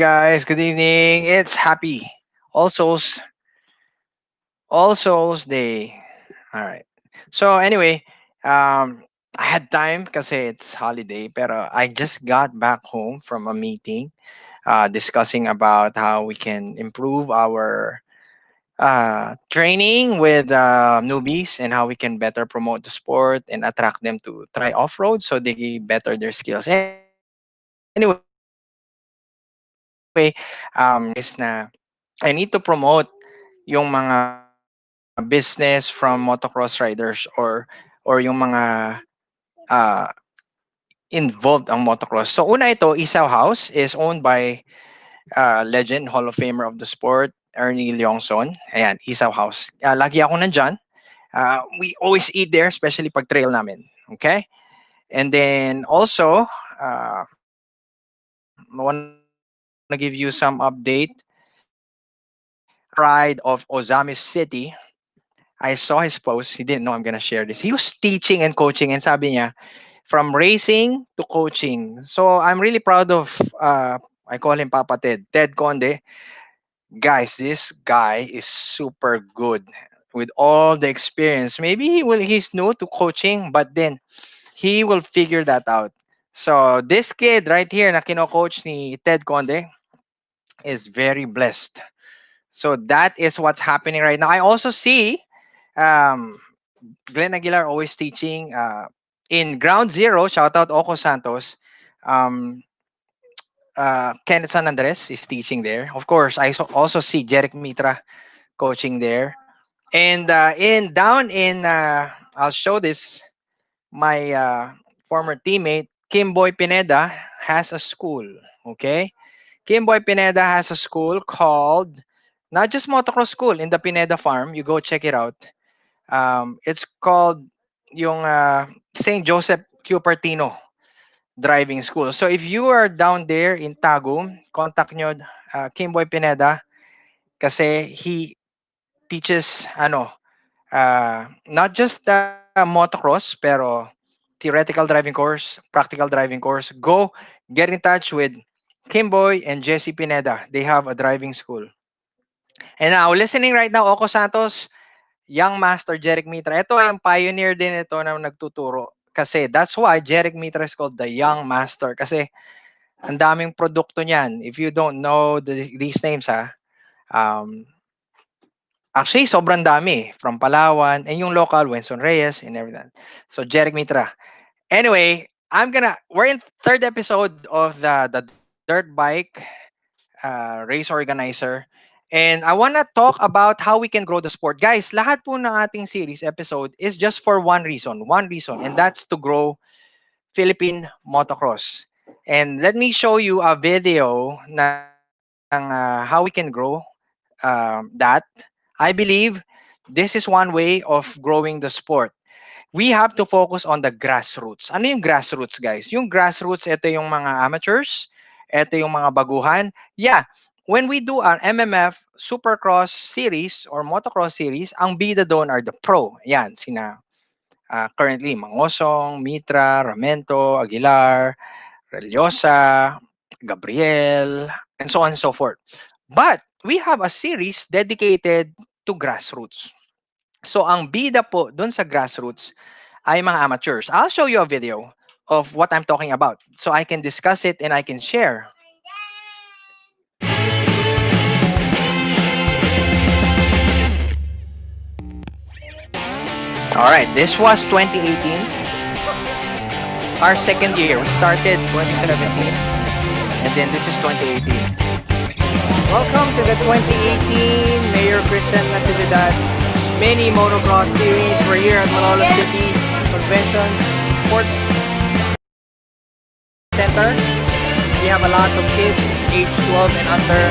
guys, good evening. It's happy All Souls All Souls Day. All right. So anyway, I had time kasi it's holiday, pero I just got back home from a meeting discussing about how we can improve our training with newbies and how we can better promote the sport and attract them to try off-road so they better their skills. Anyway, is na I need to promote yung mga business from motocross riders or yung mga uh, involved ang motocross. So una ito, Isaw House is owned by legend, Hall of Famer of the sport, Ernie Leongson. Ayan, Isaw House. Lagi ako nandyan. We always eat there, especially pag trail namin. Okay? And then also, I want to give you some update. Pride of Ozamis City. I saw his post. He didn't know I'm gonna share this. He was teaching and coaching, and sabi niya, from racing to coaching. So I'm really proud of. I call him Papa Ted. Ted Conde. Guys, this guy is super good with all the experience. Maybe he's new to coaching, but then he will figure that out. So this kid right here na kino-coach ni Ted Conde is very blessed. So that is what's happening right now. I also see um, Glenn Aguilar always teaching in Ground Zero. Shout out Oko Santos. Um, Kenneth San Andres is teaching there. Of course, also see Jeric Mitra coaching there. And in down in I'll show this. My former teammate Kim Boy Pineda has a school. Okay, Kim Boy Pineda has a school called not just motocross school in the Pineda Farm. You go check it out. It's called yung St. Joseph Cupertino Driving School. So if you are down there in Tagum, contact nyo Kimboy Pineda kasi he teaches not just motocross pero theoretical driving course, practical driving course. Go get in touch with Kimboy and Jesse Pineda. They have a driving school. And now listening right now, Oko Santos, Young Master Jeric Mitra. Ito yung pioneer din ito na nagtuturo. Kasi that's why Jeric Mitra is called the Young Master. Kasi ang daming produkto niyan. If you don't know these names um, actually sobrang dami. From Palawan, and yung local, Wenson Reyes, and everything. So Jeric Mitra. Anyway, we're in third episode of the Dirt Bike race organizer. And I want to talk about how we can grow the sport. Guys, lahat po ng ating series episode is just for one reason, and that's to grow Philippine motocross. And let me show you a video ng how we can grow that. I believe this is one way of growing the sport. We have to focus on the grassroots. Ano yung grassroots, guys? Yung grassroots, ito yung mga amateurs, ito yung mga baguhan. Yeah, when we do an MMF Supercross series or motocross series, ang bida doon are the pro. Yan, sina currently Mangosong, Mitra, Ramento, Aguilar, Reliosa, Gabriel, and so on and so forth. But we have a series dedicated to grassroots. So ang bida po doon sa grassroots ay mga amateurs. I'll show you a video of what I'm talking about so I can discuss it and I can share. All right, this was 2018. Our second year. We started 2017 and then this is 2018. Welcome to the 2018 Mayor Christian Natividad Mini Motocross Series. We're here at Malolos City Convention Sports Center. We have a lot of kids age 12 and under.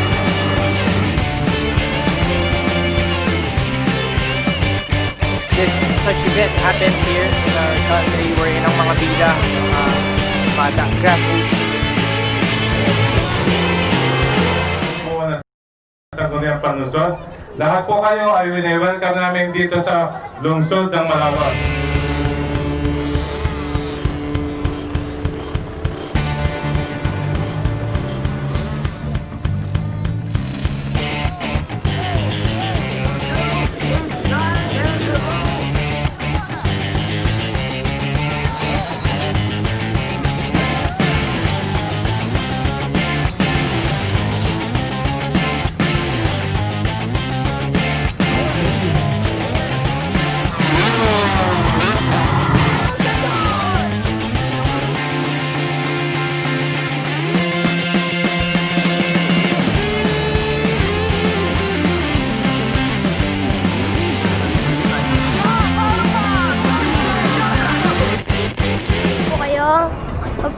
This such event happens here in our country. We're in ang mga bida, bata, grassroots. Sa Koreang Panlungsod. Lahat po kayo ay wini-welcome namin dito sa lungsod ng Malabon.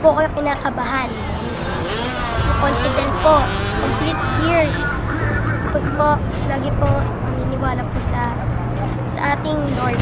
po ako kinakabahan. Confident po. Complete years. Tapos po, lagi po naniniwala po sa ating Lord.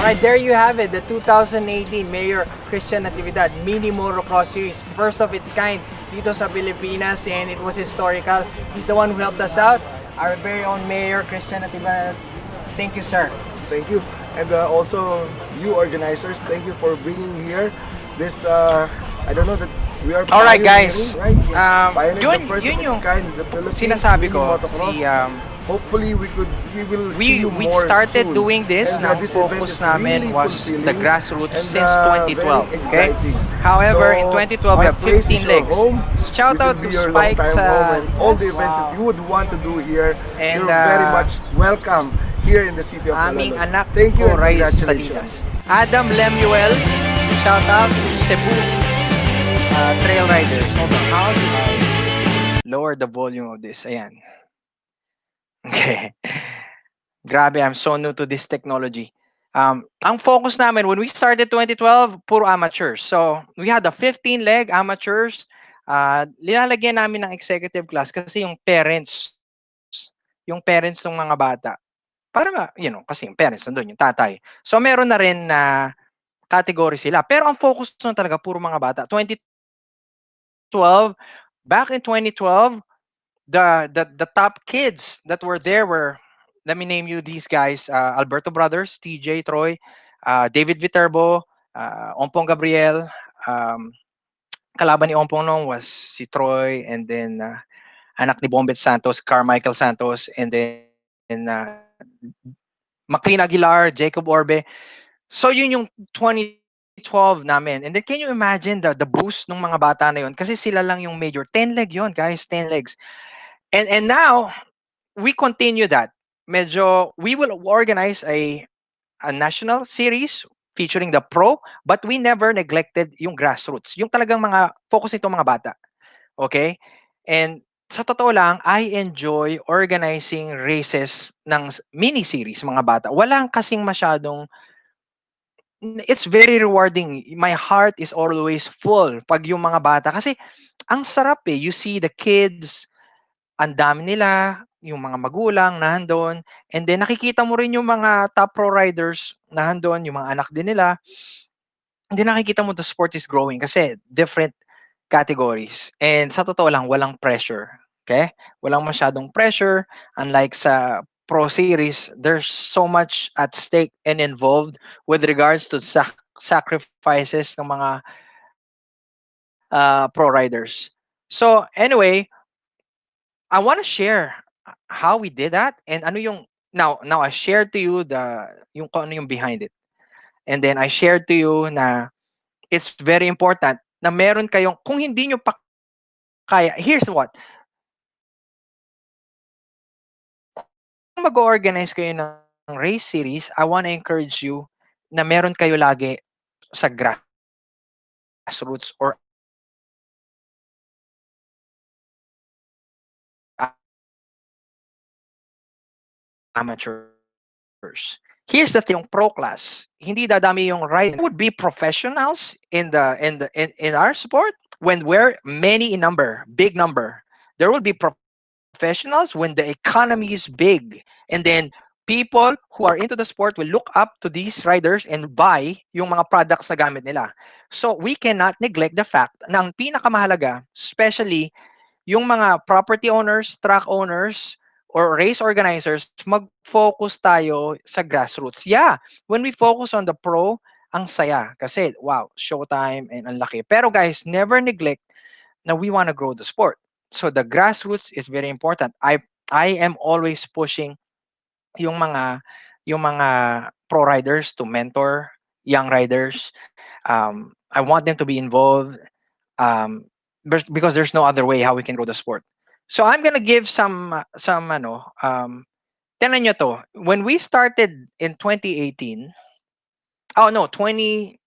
Alright, there you have it, the 2018 Mayor Christian Natividad Mini Motocross Series, first of its kind dito sa Pilipinas, and it was historical. He's the one who helped us out, our very own Mayor Christian Natividad. Thank you, sir. Thank you. And also, you organizers, thank you for bringing here this, I don't know that we are Alright, pioneering, guys. right? Yun Pioneering the first of yung its kind, the Philippines sinasabi mini ko, motocross. hopefully we will see you we more started soon. doing this. And, Now, this focus event is namin really was the fulfilling grassroots and, since 2012. very Okay. exciting. However, in So, 2012 we our have place 15 is your legs. home. Shout This out will to be your Spike long-time home, and all the yes, events that you would want to do here. And, You're very much welcome here in the city of aming Malolos. anak Thank you ko, and Rise congratulations. Salinas. Adam Lemuel, shout out to Cebu Trail Riders. Hold on, how do I lower the volume of this? Ayan. Okay. Grabe, I'm so new to this technology. Ang focus namin, when we started 2012, puro amateurs. So, we had the 15-leg amateurs. Linalagyan namin ng executive class kasi yung parents ng mga bata, para kasi yung parents nandun, yung tatay. So, meron na rin na category sila. Pero ang focus nun talaga, puro mga bata. 2012, back in 2012, the top kids that were there were, let me name you these guys: Alberto Brothers, TJ Troy, David Viterbo, Ompong Gabriel. Kalaban ni Ompong nung was si Troy, and then anak ni Bombet Santos, Carmichael Santos, and then Maclean Aguilar, Jacob Orbe. So yun yung 2012 namin. And then can you imagine the boost ng mga bata na yun? Kasi sila lang yung major. 10 leg yun, guys. 10 legs. And now, we continue that. We will organize a national series featuring the pro, but we never neglected yung grassroots. Yung talagang mga focus nito mga bata. Okay? And sa totoo lang, I enjoy organizing races ng mini series mga bata. Walang kasing masyadong, it's very rewarding. My heart is always full pag yung mga bata. Kasi ang sarap eh. You see the kids, ang dami nila, yung mga magulang na handon, and then nakikita mo rin yung mga top pro riders na handon, yung mga anak din nila. And then nakikita mo the sport is growing kasi different categories. And sa totoo lang, walang pressure. Okay? Walang masyadong pressure. Unlike sa pro series, there's so much at stake and involved with regards to sacrifices ng mga pro riders. So anyway, I want to share how we did that and ano yung now I shared to you yung kung ano yung behind it. And then I shared to you na it's very important na meron kayong, kung hindi nyo pa kaya, here's what, kung mag-organize kayo ng race series, I want to encourage you na meron kayo lagi sa grassroots or amateurs. Here's the thing, yung pro class, hindi dadami yung riding. There would be professionals in our sport when we're many in number, big number. There will be professionals when the economy is big. And then people who are into the sport will look up to these riders and buy yung mga products na gamit nila. So we cannot neglect the fact na ang pinakamahalaga, especially yung mga property owners, track owners, or race organizers, mag-focus tayo sa grassroots. Yeah, when we focus on the pro, ang saya. Kasi, wow, showtime and ang laki. Pero guys, never neglect na we want to grow the sport. So the grassroots is very important. I am always pushing yung mga yung mga pro riders to mentor young riders. I want them to be involved, because there's no other way how we can grow the sport. So I'm gonna give some tingnan nyo to. When we started in 2018, Oh no, 2012,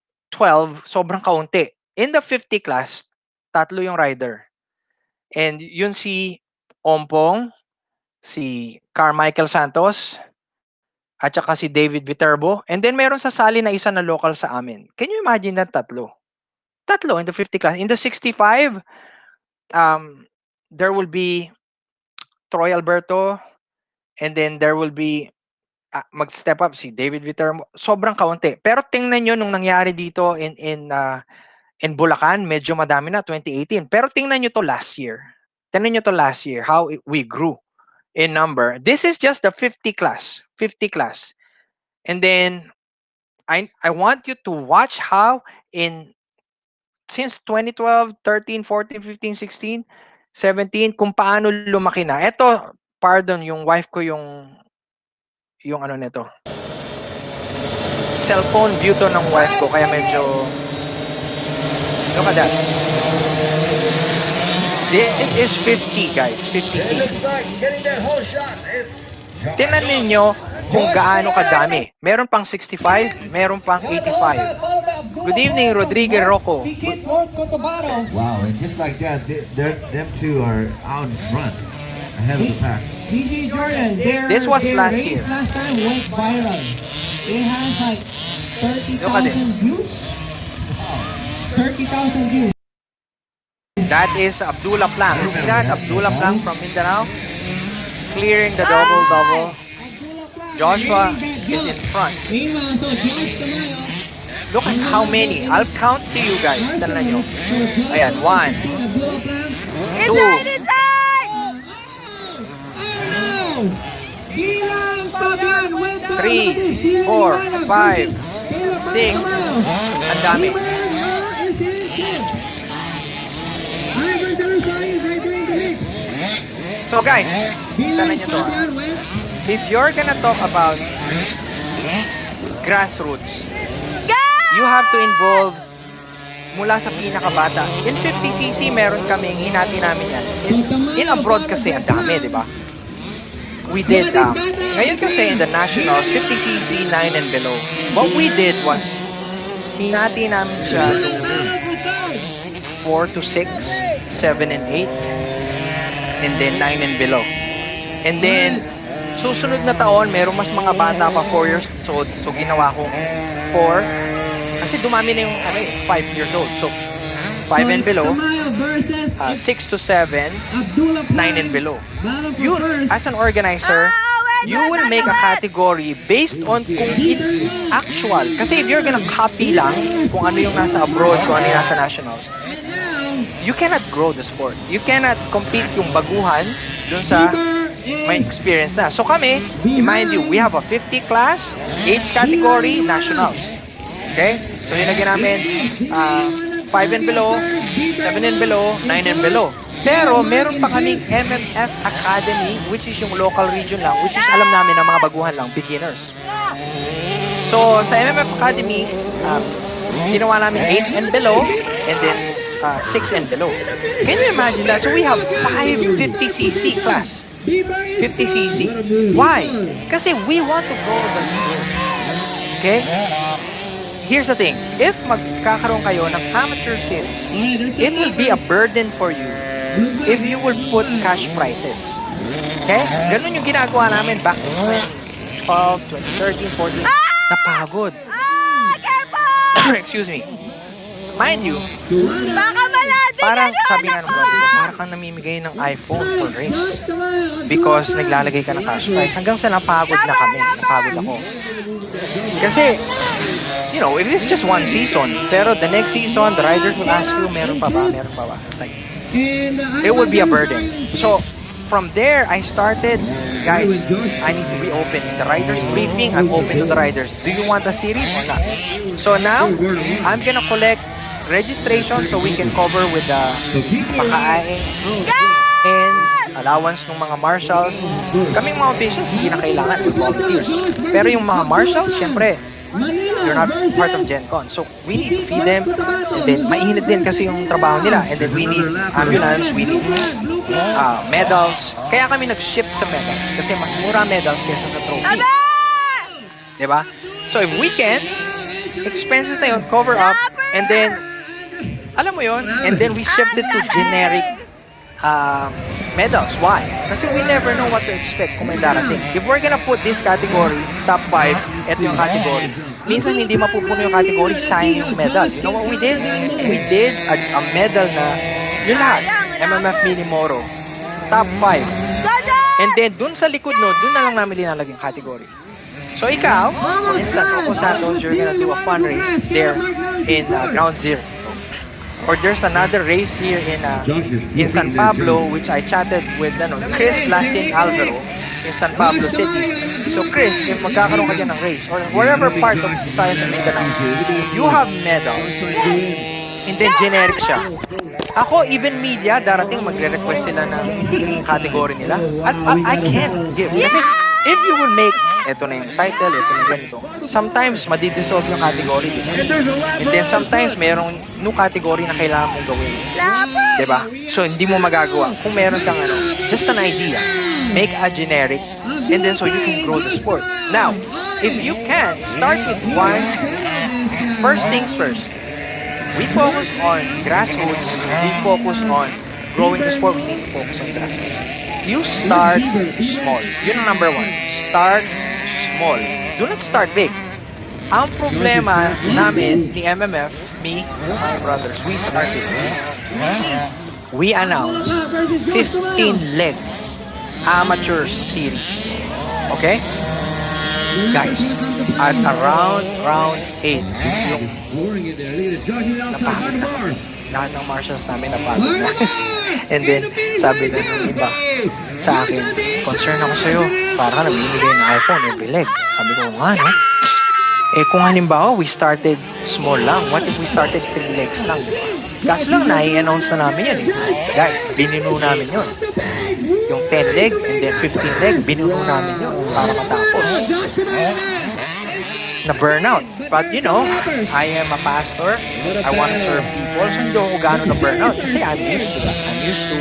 sobrang kaunti. In the 50 class, tatlo yung rider. And yun si Ompong, si Carmichael Santos, at saka si David Viterbo. And then meron sa sali na isa na local sa amin. Can you imagine that tatlo? Tatlo in the 50 class. In the 65, um, there will be Troy Alberto, and then there will be mag-step up si David Viterbo. Sobrang kaunti. Pero tingnan nyo nung nangyari dito in Bulacan, medyo madami na 2018. Pero tingnan nyo to last year. Tingnan nyo to last year, how we grew in number. This is just the 50 class. 50 class. And then I want you to watch how since 2012, 13, 14, 15, 16, 17, kung paano lumaki na. Ito, pardon, yung wife ko yung ano nito. Cellphone view to ng wife ko, kaya medyo look at that. This is 50, guys. 50cc. Tingnan ninyo kung gaano kadami. Meron pang 65, meron pang 85. Good evening, Rodrigo Rocco. Wow, and just like that, them two are out in front, ahead of the pack. DJ Jordan, This was their last race year. last time went viral. It has like Look at this. 30,000 views. 30,000 views. That is Abdullah Plang. See that? Abdullah Plang from Mindanao. Clearing the double-double. Joshua is in front. Meanwhile, so Josh Tamayo. Look at how many. I'll count to you guys. Tignan nyo. Ayan, 1, 2, Ilang Fabian went down. 3, 4, 5, 6. Ang dami. Is in fifth. Ivan Tarusay is right there in the mix. So guys, tignan nyo to. Fabian went. If you're gonna talk about grassroots, you have to involve mula sa pinakabata. In 50cc, meron kaming hinati namin yan. In abroad kasi ang dami, di ba? We did, ngayon kasi in the nationals, 50cc, 9 and below. What we did was, hinati namin siya to 4 to 6, 7 and 8, and then 9 and below. And then, susunod na taon, meron mas mga bata pa 4 years old. So, ginawa kong 4. Kasi dumami na yung 5 years old. So, 5 and below, 6 to 7, 9 and below. You, as an organizer, you will make a category based on kung actual. Kasi if you're gonna copy lang kung ano yung nasa abroad, kung ano yung nasa nationals, you cannot grow the sport. You cannot compete yung baguhan dun sa may experience na. So kami, remind you, we have a 50 class, age category, nationals. Okay? So nilagyan namin 5 and below, 7 and below, 9 and below. Pero meron pa kaming MMF Academy, which is yung local region lang, which is alam namin ng mga baguhan lang, beginners. So sa MMF Academy, ginawa namin 8 and below, and then 6 and below. Can you imagine that? So we have 5 50cc class. 50cc. Why? Kasi we want to grow the sport. Okay? Here's the thing. If magkakaroon kayo ng amateur series, it will be a burden for you if you will put cash prizes. Okay? Ganun yung ginagawa namin back in 2012, 2013, 14. Napagod. Excuse me. Mind you, parang sabi nga ng brother ko, parang kang namimigay ng iPhone for race because naglalagay ka ng cash prize. Hanggang sa napagod na kami. Napagod ako. Kasi, you know, if it's just one season, pero the next season, the riders will ask you, meron pa ba? Meron pa ba? It's like, it would be a burden. So, from there, I started, guys, I need to be open. In the riders briefing, I'm open to the riders. Do you want a series or not? So now, I'm gonna collect registration so we can cover with the pakain and allowance ng mga marshals. Kaming mga officials, hindi na kailangan with volunteers. Pero yung mga marshals, syempre, you're not part of Gen Con. So, we need to feed them. And then, mainit din kasi yung trabaho nila. And then, we need ambulance, we need medals. Kaya kami nag-shift sa medals. Kasi mas mura medals kaysa sa trophy. Diba? So, if we can, expenses na yun, cover up, and then, alam mo yun, and then we shifted to generic medals. Why? Kasi we never know what to expect kung may darating. If we're gonna put this category, top 5, ito yung category. Minsan hindi mapupuno yung category, sayang yung medal. You know what we did? We did a medal na yun lahat. MMF Mini Moro. Top 5. And then, dun sa likod no, dun na lang namin linalagay yung category. So ikaw, for instance, Opo Santos, you're gonna do a fundraise there in Ground Zero. Or there's another race here in San Pablo, which I chatted with Chris Lasin Alvaro in San Pablo City. So Chris, if magkakaroon ka dyan ng race, or wherever part of Visayas and Mindanao, you have medals, and then generic siya. Ako, even media, darating magre-request sila ng category nila. At I can't give. Kasi if you will make, ito na yung title, ito na ganito, sometimes madidissolve yung category. And then sometimes merong new category na kailangan mong gawin. Diba? So hindi mo magagawa. Kung meron kang just an idea, make a generic, and then so you can grow the sport. Now, if you can, start with one. First things first. We focus on grassroots. We focus on growing the sport. We need to focus on grassroots. You start small. Yun ang number 1. Start small. Do not start big. Ang problema namin ni MMF, me, my brothers, we started. We announced 15-leg amateur series. Okay? Guys, at around round 8, yung napagod na. Lahat ng marshals namin napagod na. And then, sabi na ng iba sa akin, concern ako sa'yo, para ka nabibigay ng iPhone every leg. Sabi ko, nga, no? Eh, kung halimbawa, we started small lang. What if we started 3 legs lang? Kaso lang, nai-announce na namin yun. Guys, binuno namin yun. Yung 10 leg and then 15 leg, binuno namin yun para matapos. Na burnout. But you know, I am a pastor. I want to serve people. So hindi ako gano'n na burnout. Kasi I'm used to that. I'm used to,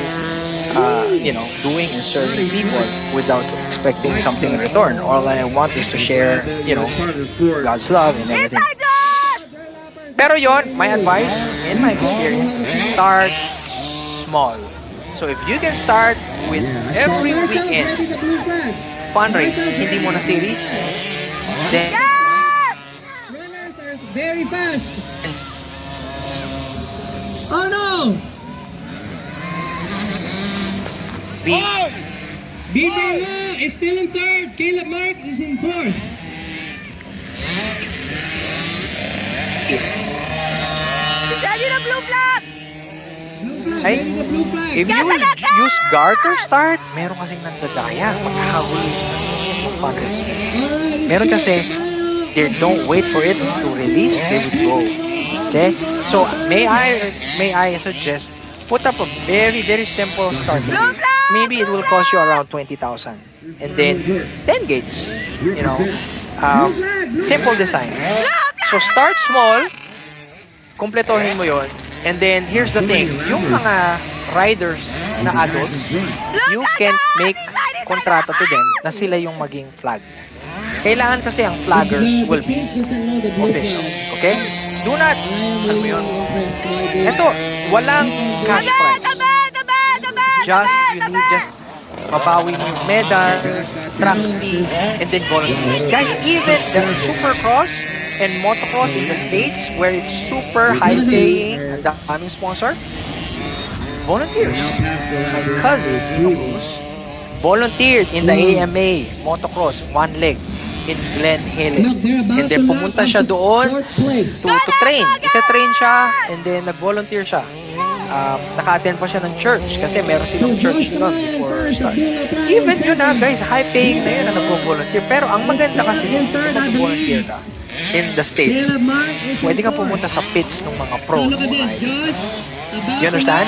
doing and serving people without expecting something in return. All I want is to share, God's love and everything. Pero yon, my advice, in my experience, start small. So if you can start with every weekend fundraise, hindi mo na series, then Very fast. Oh no! Bingo is still in third. Caleb Mark is in fourth. Daddy na blue flag! Ay, if you will use garter start, meron kasing nandadaya pagkahabol ng fundraise. Meron kasi, they don't wait for it to release, they would go. Okay? So, may I suggest, put up a very, very simple start. Maybe it will cost you around 20,000. And then, 10 gauges. Simple design. So, start small, kumpletohin mo yon. And then, here's the thing. Yung mga riders na adults, you can make kontrata to them na sila yung maging flag. Kailangan kasi ang flaggers will be officials. Okay? Do not, alam mo yun, ito, walang cash prize. You need just mabawi mo yung medal, track fee, and then volunteers. Guys, even the supercross and motocross in the States where it's super high-paying and the daming sponsor, volunteers. My cousin, Dino Cruz, volunteered in the AMA motocross, 1 leg in Glen Helen. And then pumunta siya doon to train. Ita-train siya and then nag-volunteer siya. Naka-attend pa siya ng church kasi meron silang church doon before start. Even yun guys, high-paying na yun na nag-volunteer. Pero ang maganda kasi yun, mag-volunteer ka in the States. Pwede ka pumunta sa pits ng mga pro. You understand?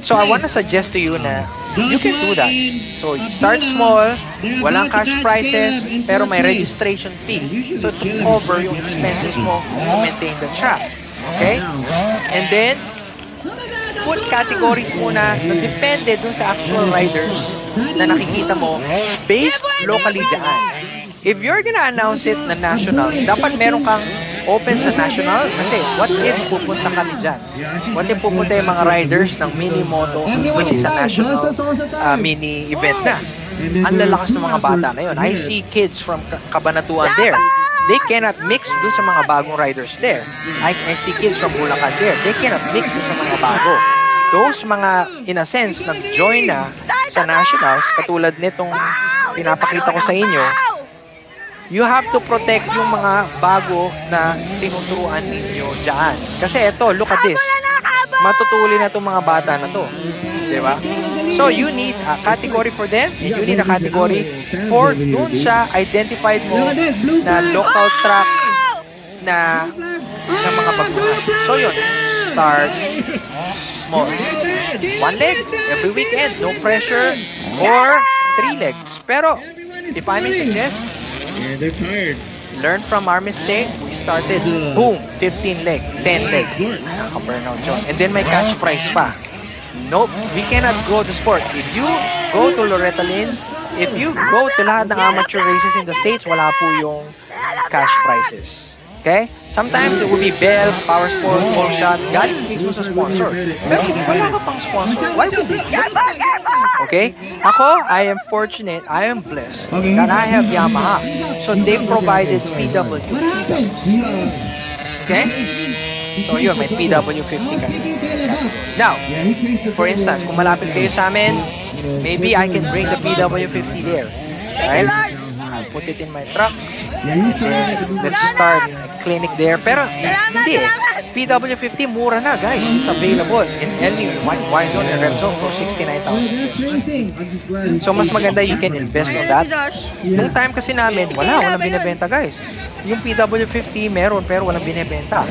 So I want to suggest to you na you can do that. So start small, walang cash prizes, pero may registration fee. So to cover yung expenses mo to maintain the track. Okay? And then, put categories muna na depende dun sa actual riders na nakikita mo based locally dyan. If you're gonna announce it na national, dapat meron kang open sa national? Kasi what if pupunta kami dyan? What if pupunta yung mga riders ng mini moto, which is a national mini event na? Ang lalakas ng mga bata na yun. I see kids from Cabanatuan there. They cannot mix doon sa mga bagong riders there. I see kids from Bulacan there. They cannot mix doon sa mga bago. Those mga, in a sense, nag-join na sa nationals, katulad nitong pinapakita ko sa inyo, you have to protect yung mga bago na tinuturuan ninyo dyan. Kasi eto, look at this. Matutuli na itong mga bata na to. Diba? So, you need a category for them, and you need a category for dun sa identified mo na local track na mga baguhan. So, yun. Start small. 1 leg every weekend, no pressure, or 3 legs. Pero, if I may suggest, And they're tired. learn from our mistake. We started, boom, 15 leg, 10 leg. Nakaka-burnout yun. And then may cash prize pa. Nope, we cannot go to sport. If you go to Loretta Lynn's, if you go to lahat ng amateur races in the States, wala po yung cash prizes. Okay? Sometimes it will be Bell, Power Sport, All Shot, galing mismo sa sponsor. Pero kung wala ka pang sponsor, why would we? Okay? Ako, I am fortunate, I am blessed that I have Yamaha. So they provided PW. Okay? So yun, may PW50 ka. Now, for instance, kung malapit kayo sa amin, maybe I can bring the PW50 there. Right? I'll put it in my truck. And let's start a clinic there. Pero hindi eh. PW50 mura na, guys. It's available in any Y-Zone and Red Zone for 69,000. So mas maganda you can invest on that. Nung time kasi namin, walang binibenta, guys. Yung PW50 meron pero walang binibenta.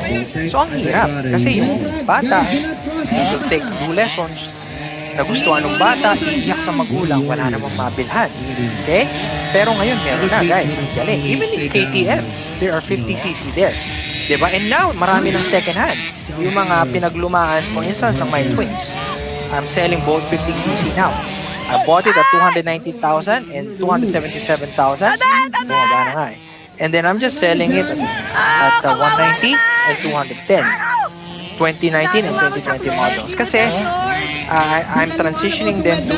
So ang hirap. Kasi yung bata, you should take 2 lessons. Nagustuhan ng bata, iiyak sa magulang, wala namang mabilhan. Okay? Pero ngayon, meron na, guys. Ang galing. Even in KTM, there are 50cc there. Diba? And now, marami ng second hand. Yung mga pinaglumaan, for instance, ng my twins. I'm selling both 50cc now. I bought it at 290,000 and 277,000. Bumaba na nga eh. And then I'm just selling it at 190 and 210. 2019 and 2020 models. Kasi I'm transitioning them to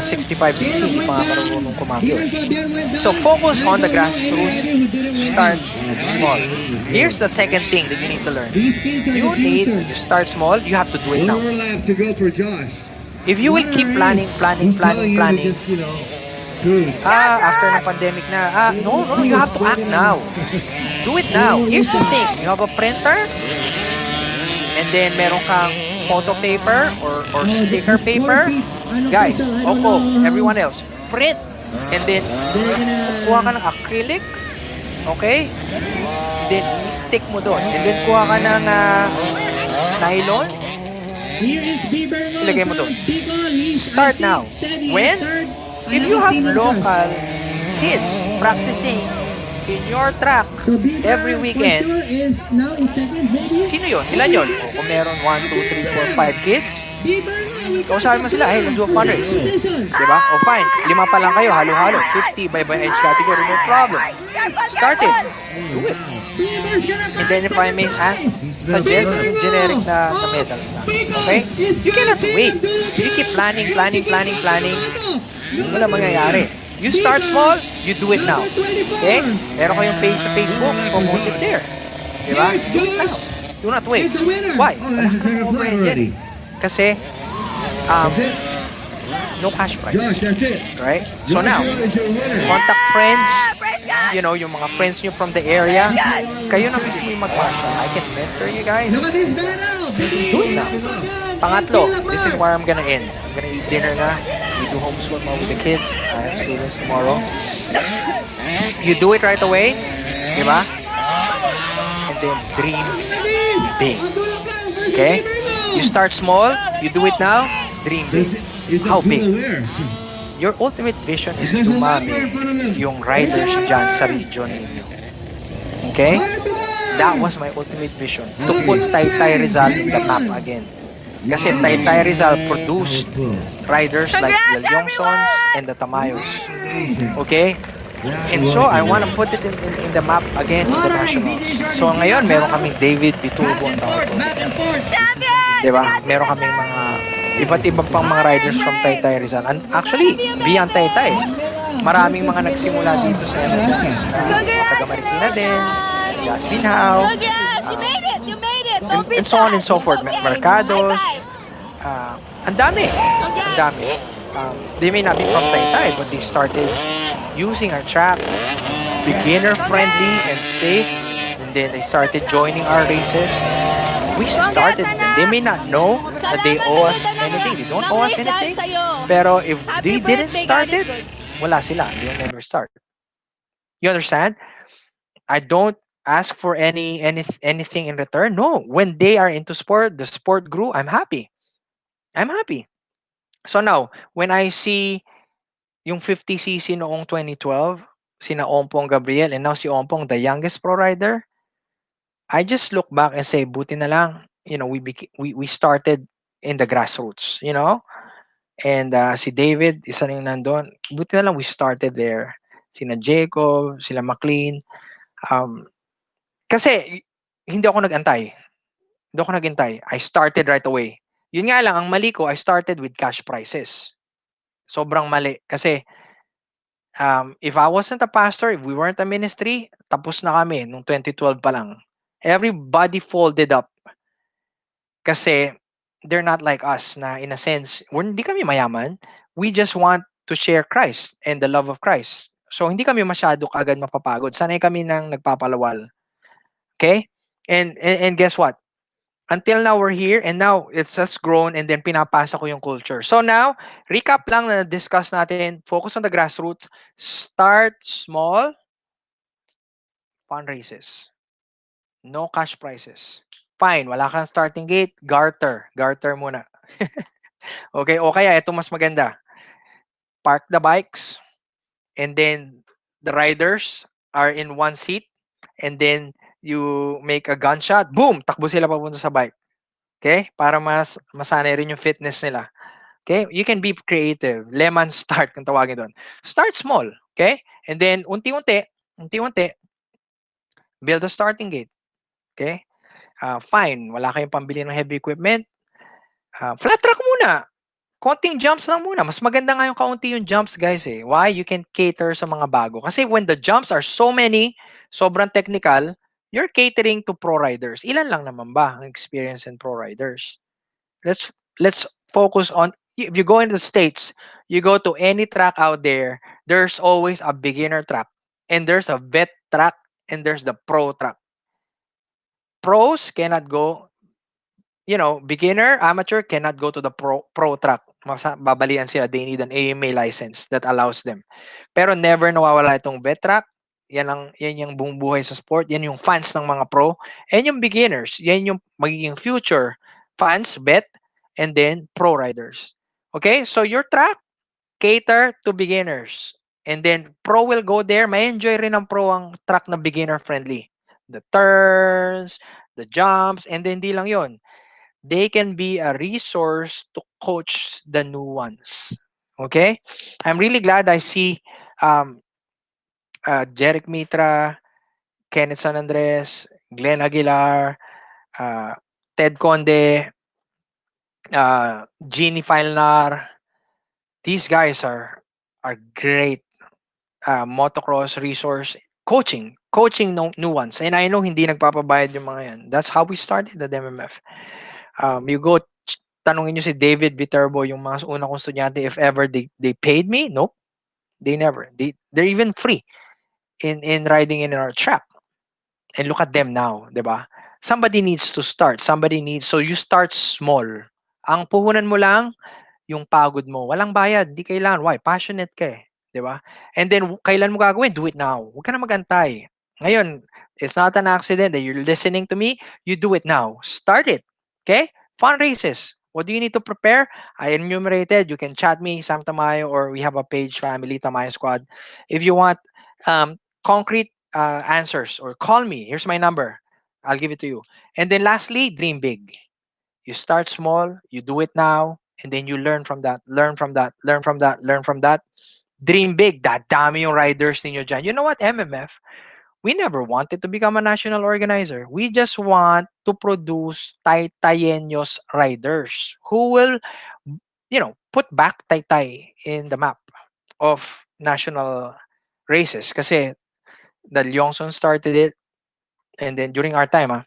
65cc, hindi pa nga marunong kumagyo. So focus on the grassroots. Start small. Here's the second thing that you need to learn. You start small, you have to do it now. One more lap to go for Josh. If you will keep planning, after the pandemic na, no, you have to act now. Do it now. Here's the thing. You have a printer, and then meron kang photo paper or sticker paper. Guys, Oppo, everyone else, print. And then, kuha ka ng acrylic. Okay? Then, stick mo doon. And then, kuha ka ng nylon. Ilagay mo doon. Start now. When? If you have local kids practicing in your track every weekend, sino yun? Ilan yun? O, kung meron 1, 2, 3, 4, 5 kids, kausapin mo sila, hey, let's do a fundraise. Diba? O fine, 5 pa lang kayo, halo-halo, 50 by age category, no problem. Start it. Do it. And then if I may suggest yung generic na medals na. Okay? You cannot wait. You keep planning, wala mangyayari. You start small, you do it now. Okay? Meron kayong page sa Facebook, promote it there. Diba? Do it now. Do not wait. Why? Wala kang overhead yan. Kasi, no cash price. Right? So now, contact friends, you know, yung mga friends nyo from the area. Kayo na mismo yung mag-marshal. I can mentor you guys. Do it now. Pangatlo, this is where I'm gonna end. I'm gonna eat dinner na. We do homeschool now with the kids. I have students tomorrow. You do it right away. Diba? And then dream big. Okay? You start small. You do it now. Dream big. How big? Your ultimate vision is dumami yung riders dyan sa region ninyo. Okay? That was my ultimate vision. To put Taytay Rizal in the map again. Kasi Taytay Rizal produced riders like the Yongsons and the Tamayos. Okay? Yeah, it And so was. I It want to was. put it in the map again in the Alright, nationals. DJ Jordan So Zero ngayon, meron now. kaming David Back Bitubo ang and tawag forth, ko. back and forth. Di ba? Meron kaming mga iba't ibang pang mga riders from Taytay Rizal. And actually, beyond Taytay, maraming mga nagsimula dito sa MMF na mga taga Marikina din, taga Aspinhao, um, and so on and so forth. Mercados, ang dami. Ang dami. They may not be from Taytay, but they started using our track beginner friendly and safe, and then they started joining our races. We just started them. They may not know that they owe us anything. They don't owe us anything. Pero if they didn't start it, wala sila. They'll never start. You understand? I don't ask for anything in return. No. When they are into sport, the sport grew, I'm happy. I'm happy. So now, when I see yung 50cc noong 2012, sina Ompong Gabriel and now si Ompong, the youngest pro rider, I just look back and say, buti na lang, we started in the grassroots, And si David, isa rin nandun. Buti na lang we started there. Sina Jacob, sila McLean. Um, kasi hindi ako nagantay. Hindi ako nagantay. I started right away. Yun nga lang, ang mali ko, I started with cash prizes. Sobrang mali. Kasi if I wasn't a pastor, if we weren't a ministry, tapos na kami nung 2012 pa lang. Everybody folded up kasi they're not like us na in a sense, hindi kami mayaman. We just want to share Christ and the love of Christ. So hindi kami masyado kagad mapapagod. Sanay kami nang nagpapalawal. Okay? And guess what? Until now we're here and now it's just grown and then pinapasa ko yung culture. So now, recap lang na discuss natin, focus on the grassroots, start small, fundraises. No cash prizes. Fine, wala kang starting gate, garter. Garter muna. Okay, o kaya ito mas maganda. Park the bikes and then the riders are in one seat and then you make a gunshot, boom, takbo sila papunta sa bike. Okay? Para masanay rin yung fitness nila. Okay? You can be creative. Lemon start kung tawagin doon. Start small. Okay? And then unti-unti, build a starting gate. Okay? Fine, wala kayong pambili ng heavy equipment. Flat track muna. Konting jumps lang muna. Mas maganda nga yung kaunti yung jumps, guys eh. Why? You can cater sa mga bago. Kasi when the jumps are so many, sobrang technical, you're catering to pro riders. Ilan lang naman ba ang experience in pro riders? Let's focus on, if you go in the States, you go to any track out there, there's always a beginner track. And there's a vet track and there's the pro track. Pros cannot go, beginner, amateur cannot go to the pro track. Babalian sila. They need an AMA license that allows them. Pero never nawawala itong vet track. Yan yung buong buhay sa sport. Yan yung fans ng mga pro. And yung beginners, yan yung magiging future fans, vet, and then pro riders. Okay? So your track, cater to beginners. And then pro will go there. May enjoy rin ng pro ang track na beginner friendly. The turns, the jumps, and then di lang yon, they can be a resource to coach the new ones. Okay? I'm really glad I see um, Jeric Mitra, Kenneth San Andres, Glenn Aguilar, uh, Ted Conde, Jeannie Filnar. These guys are great motocross resource coaching no, new ones. And I know hindi nagpapabayad yung mga yan. That's how we started the MMF. You go tanungin nyo si David Viterbo, yung mga una kong estudyante, if ever they paid me. Nope, they never. They're even free in riding in our track. And look at them now, 'di ba? Somebody needs to start. So you start small. Ang puhunan mo lang yung pagod mo. Walang bayad, di kailangan. Why? Passionate ka eh, 'di ba? And then kailan mo gagawin? Do it now. Huwag ka na magantay. Ngayon, it's not an accident that you're listening to me. You do it now. Start it. Okay? Fundraises. What do you need to prepare? I enumerated. You can chat me, Sam Tamayo, or we have a page, Family Tamayo Squad. If you want concrete answers, or call me. Here's my number. I'll give it to you. And then lastly, dream big. You start small, you do it now, and then you learn from that, learn from that, learn from that, learn from that. Dream big. Dadami yung riders ninyo dyan. You know what, MMF? We never wanted to become a national organizer. We just want to produce Taytayenyos riders who will, put back Taytay in the map of national races. Kasi the Lyongson started it, and then during our time,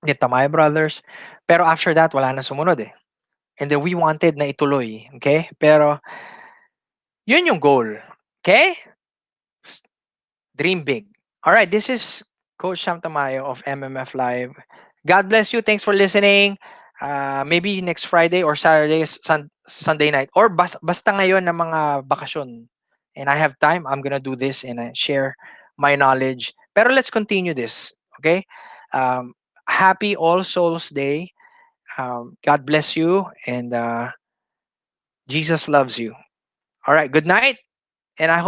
the Tamayo brothers. Pero after that, wala na sumunod eh. And then we wanted na ituloy. Okay? Pero yun yung goal. Okay? S- Dream big. All right, this is Coach Sam Tamayo of MMF Live. God bless you. Thanks for listening. Maybe next Friday or Saturday, Sunday night, or basta ngayon ng mga bakasyon. And I have time, I'm gonna do this and share my knowledge. Pero let's continue this, okay? Um, Happy All Souls Day. God bless you, and Jesus loves you. All right, good night, and I hope